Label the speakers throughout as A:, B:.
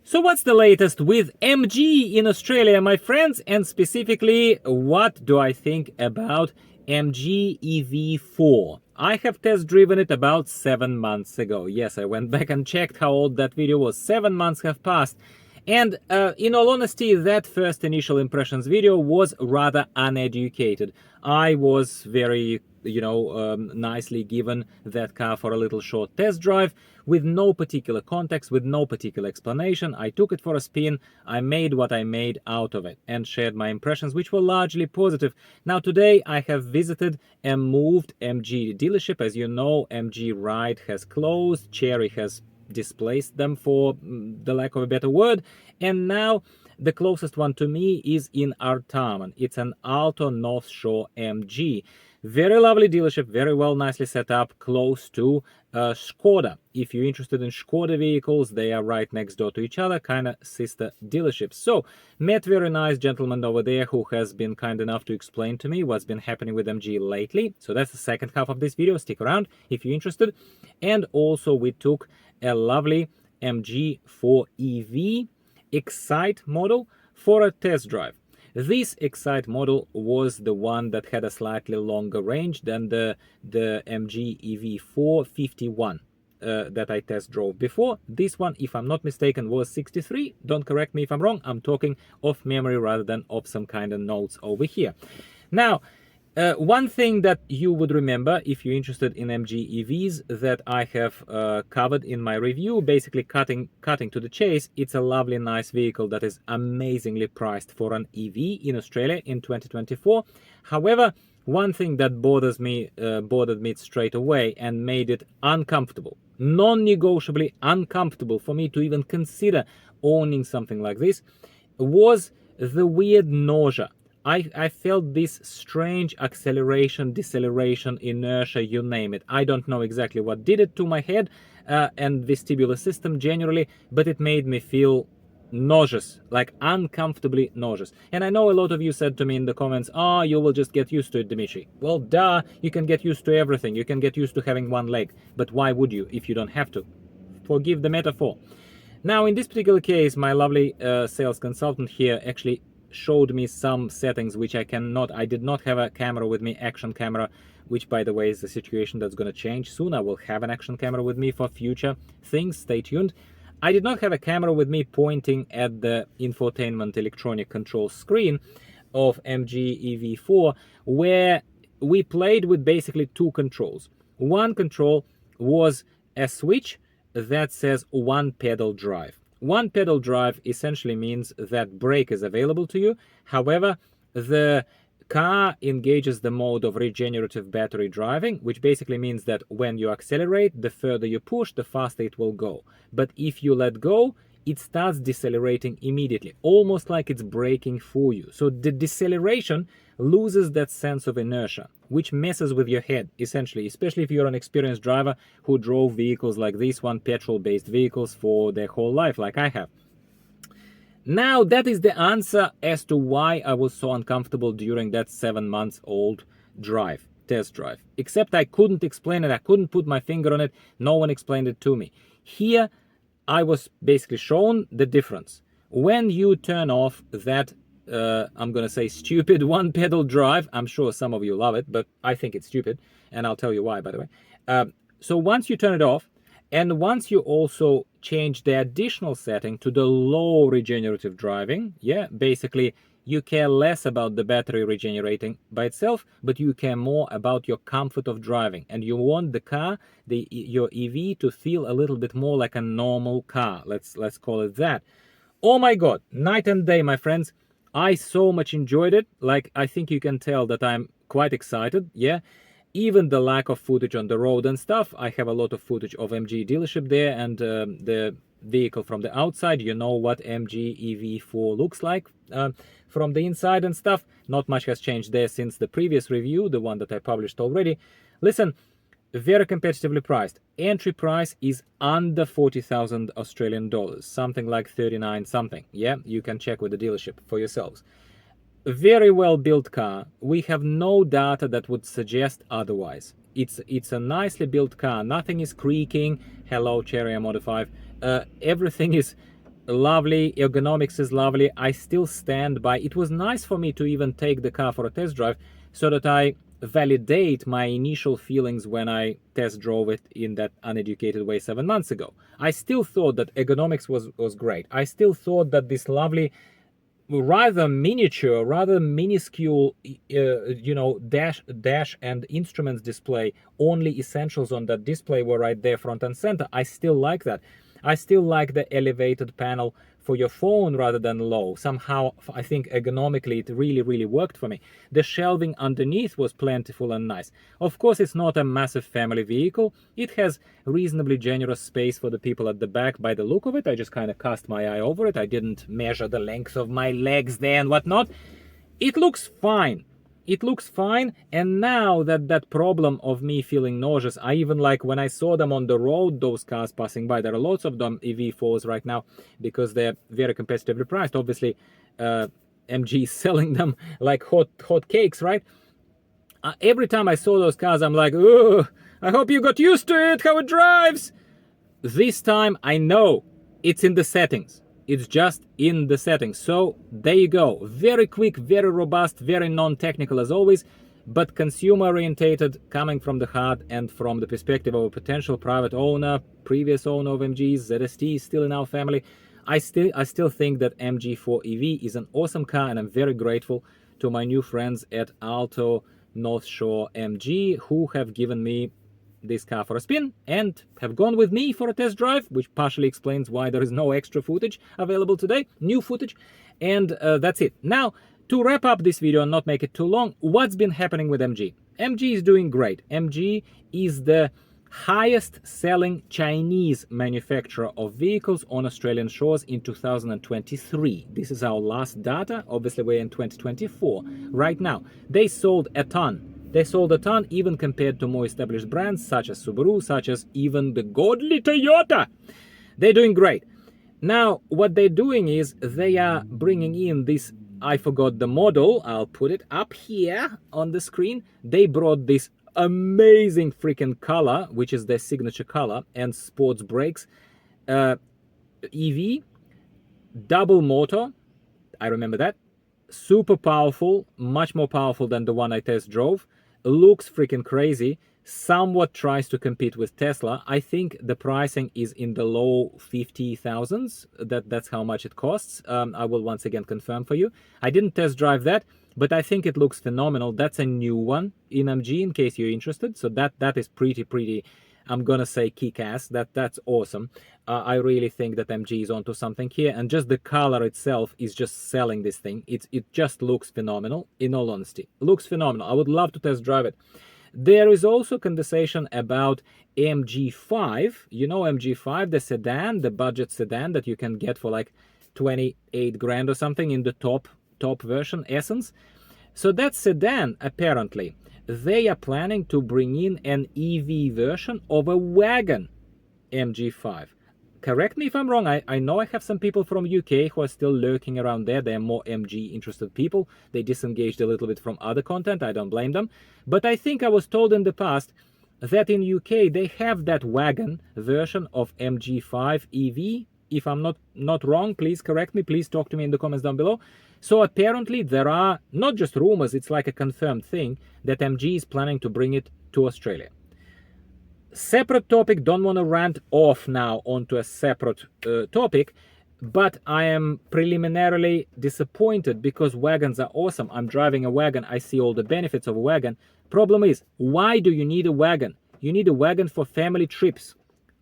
A: So what's the latest with MG in Australia, my friends, and specifically, what do I think about MG EV4? I have test driven it about 7 months ago. Yes, I went back and checked how old that video was. 7 months have passed. And in all honesty, that first initial impressions video was rather uneducated. I was very, nicely given that car for a little short test drive with no particular context, with no particular explanation. I took it for a spin. I made what I made out of it and shared my impressions, which were largely positive. Now, today I have visited a moved MG dealership. As you know, MG Ride has closed. Cherry has displaced them, for the lack of a better word, and now the closest one to me is in Artarmon. It's an Alto North Shore MG. Very lovely dealership, very well, nicely set up, close to Skoda. If you're interested in Skoda vehicles, they are right next door to each other, kind of sister dealerships. So, met very nice gentleman over there who has been kind enough to explain to me what's been happening with MG lately. So that's the second half of this video. Stick around if you're interested. And also we took a lovely MG4 EV Excite model for a test drive. This Excite model was the one that had a slightly longer range than the MG EV4 51 that I test drove before. This one, if I'm not mistaken, was 63. Don't correct me if I'm wrong. I'm talking off memory rather than off some kind of notes over here. Now, one thing that you would remember if you're interested in MG EVs that I have covered in my review, basically cutting to the chase, it's a lovely, nice vehicle that is amazingly priced for an EV in Australia in 2024. However, one thing that bothered me straight away and made it uncomfortable, non-negotiably uncomfortable for me to even consider owning something like this, was the weird nausea. I felt this strange acceleration, deceleration, inertia, you name it. I don't know exactly what did it to my head and vestibular system generally, but it made me feel nauseous, like uncomfortably nauseous. And I know a lot of you said to me in the comments, oh, you will just get used to it, Dimitri. Well, duh, you can get used to everything. You can get used to having one leg. But why would you if you don't have to? Forgive the metaphor. Now, in this particular case, my lovely sales consultant here actually showed me some settings which I did not have a camera with me, action camera, which by the way is the situation that's going to change soon. I will have an action camera with me for future things, stay tuned. I did not have a camera with me pointing at the infotainment electronic control screen of MG EV4, where we played with basically two controls. One control was a switch that says one pedal drive. One pedal drive essentially means that brake is available to you. However, the car engages the mode of regenerative battery driving, which basically means that when you accelerate, the further you push, the faster it will go. But if you let go, it starts decelerating immediately, almost like it's braking for you. So the deceleration loses that sense of inertia, which messes with your head, essentially, especially if you're an experienced driver who drove vehicles like this one, petrol-based vehicles, for their whole life, like I have. Now, that is the answer as to why I was so uncomfortable during that 7-month-old test drive. Except I couldn't explain it, I couldn't put my finger on it, no one explained it to me. Here, I was basically shown the difference. When you turn off that, I'm going to say stupid one pedal drive, I'm sure some of you love it, but I think it's stupid, and I'll tell you why, by the way. So once you turn it off, and once you also change the additional setting to the low regenerative driving, yeah, basically you care less about the battery regenerating by itself, but you care more about your comfort of driving. And you want the car, your EV, to feel a little bit more like a normal car. Let's call it that. Oh my God, night and day, my friends. I so much enjoyed it. Like, I think you can tell that I'm quite excited, yeah. Even the lack of footage on the road and stuff, I have a lot of footage of MG dealership there and the vehicle from the outside. You know what MG EV4 looks like from the inside and stuff. Not much has changed there since the previous review, the one that I published already. Listen, very competitively priced. Entry price is under 40,000 Australian dollars, something like 39 something. Yeah, you can check with the dealership for yourselves. Very well built car. We have no data that would suggest otherwise. It's a nicely built car. Nothing is creaking. Hello, Cherry Mod 5. Everything is lovely, ergonomics is lovely. I still stand by. It was nice for me to even take the car for a test drive so that I validate my initial feelings when I test drove it in that uneducated way 7 months ago. I still thought that ergonomics was great. I still thought that this lovely, rather miniature, rather minuscule, dash and instruments display, only essentials on that display were right there front and center. I still like that. I still like the elevated panel for your phone rather than low. Somehow, I think ergonomically it really worked for me. The shelving underneath was plentiful and nice. Of course, it's not a massive family vehicle. It has reasonably generous space for the people at the back by the look of it. I just kind of cast my eye over it. I didn't measure the length of my legs there and whatnot. It looks fine. It looks fine, and now that problem of me feeling nauseous, I even like when I saw them on the road, those cars passing by. There are lots of them EV4s right now because they're very competitively priced. Obviously, MG is selling them like hot cakes, right? Every time I saw those cars, I'm like, oh, I hope you got used to it, how it drives. This time I know it's in the settings. It's just in the settings. So there you go. Very quick, very robust, very non-technical as always, but consumer orientated, coming from the heart and from the perspective of a potential private owner, previous owner of MGs. ZST is still in our family. I still think that MG4 EV is an awesome car, and I'm very grateful to my new friends at Alto North Shore MG who have given me this car for a spin and have gone with me for a test drive, which partially explains why there is no extra footage available today, new footage, and that's it. Now, to wrap up this video and not make it too long, what's been happening with MG? MG is doing great. MG is the highest selling Chinese manufacturer of vehicles on Australian shores in 2023. This is our last data. Obviously, we're in 2024 right now. They sold a ton. They sold a ton even compared to more established brands such as Subaru, such as even the godly Toyota. They're doing great. Now, what they're doing is they are bringing in this, I forgot the model, I'll put it up here on the screen. They brought this amazing freaking color, which is their signature color, and sports brakes. EV, double motor, I remember that. Super powerful, much more powerful than the one I test drove. Looks freaking crazy. Somewhat tries to compete with Tesla. I think the pricing is in the low 50,000s. That's how much it costs. I will once again confirm for you. I didn't test drive that, but I think it looks phenomenal. That's a new one in MG in case you're interested. So that is pretty, I'm gonna say kick-ass. That's awesome. I really think that MG is onto something here, and just the color itself is just selling this thing. It just looks phenomenal, in all honesty. Looks phenomenal. I would love to test drive it. There is also conversation about MG5. You know MG5, the sedan, the budget sedan that you can get for like 28 grand or something in the top version, Essence. So that sedan, apparently, they are planning to bring in an EV version of a WAGON MG5. Correct me if I'm wrong. I know I have some people from UK who are still lurking around there. They're more MG interested people. They disengaged a little bit from other content. I don't blame them. But I think I was told in the past that in UK they have that WAGON version of MG5 EV. If I'm not wrong, please correct me. Please talk to me in the comments down below. So apparently there are not just rumors, it's like a confirmed thing that MG is planning to bring it to Australia. Separate topic, don't want to rant off now onto a separate topic, but I am preliminarily disappointed because wagons are awesome. I'm driving a wagon, I see all the benefits of a wagon. Problem is, why do you need a wagon? You need a wagon for family trips.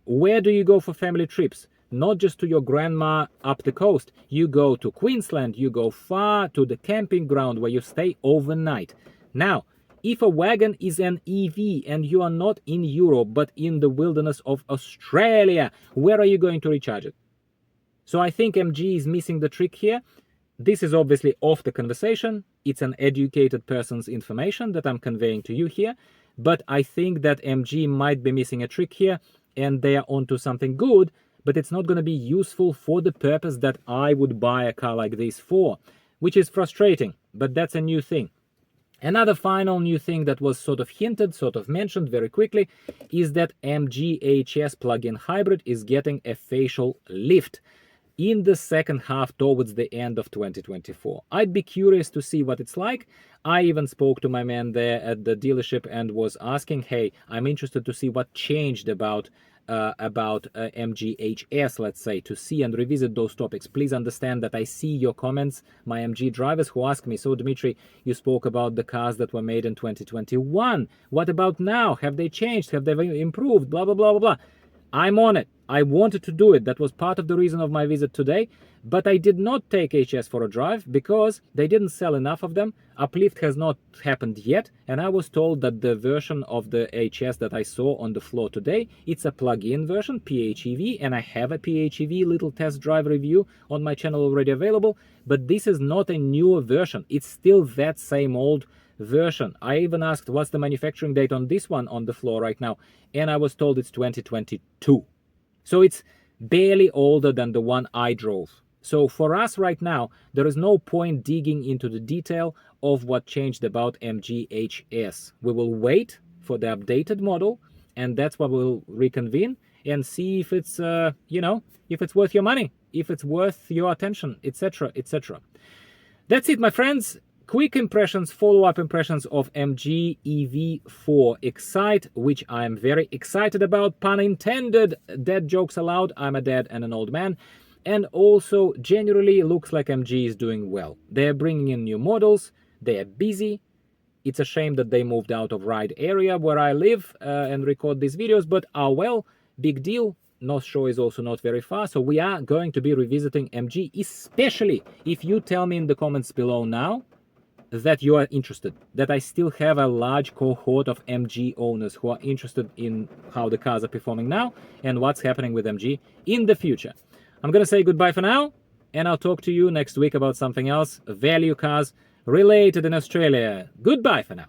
A: Where do you go for family trips? Not just to your grandma up the coast. You go to Queensland, you go far to the camping ground where you stay overnight. Now, if a wagon is an EV and you are not in Europe but in the wilderness of Australia, where are you going to recharge it? So I think MG is missing the trick here. This is obviously off the conversation. It's an educated person's information that I'm conveying to you here. But I think that MG might be missing a trick here and they are onto something good, but it's not going to be useful for the purpose that I would buy a car like this for, which is frustrating, but that's a new thing. Another final new thing that was sort of hinted, sort of mentioned very quickly, is that MG HS plug-in hybrid is getting a facial lift. in the second half towards the end of 2024. I'd be curious to see what it's like. I even spoke to my man there at the dealership and was asking, hey, I'm interested to see what changed about MGHS, let's say, to see and revisit those topics. Please understand that I see your comments, my MG drivers who ask me, so Dmitry, you spoke about the cars that were made in 2021. What about now? Have they changed? Have they improved? Blah, blah, blah, blah, blah. I'm on it. I wanted to do it. That was part of the reason of my visit today. But I did not take HS for a drive because they didn't sell enough of them. Uplift has not happened yet. And I was told that the version of the HS that I saw on the floor today, it's a plug-in version, PHEV. And I have a PHEV little test drive review on my channel already available. But this is not a newer version. It's still that same old version. I even asked what's the manufacturing date on this one on the floor right now, and I was told it's 2022. So it's barely older than the one I drove. So for us right now, there is no point digging into the detail of what changed about MGHS. We will wait for the updated model, and that's what we'll reconvene and see if it's if it's worth your money, if it's worth your attention, etc., etc. That's it, my friends. Quick impressions, follow-up impressions of MG EV4 Excite, which I'm very excited about, pun intended, dad jokes allowed, I'm a dad and an old man. And also, generally, looks like MG is doing well. They're bringing in new models, they're busy. It's a shame that they moved out of ride area where I live and record these videos, but well, big deal. North Shore is also not very far, so we are going to be revisiting MG, especially if you tell me in the comments below now that you are interested, that I still have a large cohort of MG owners who are interested in how the cars are performing now and what's happening with MG in the future. I'm gonna say goodbye for now, and I'll talk to you next week about something else, value cars related in Australia. Goodbye for now.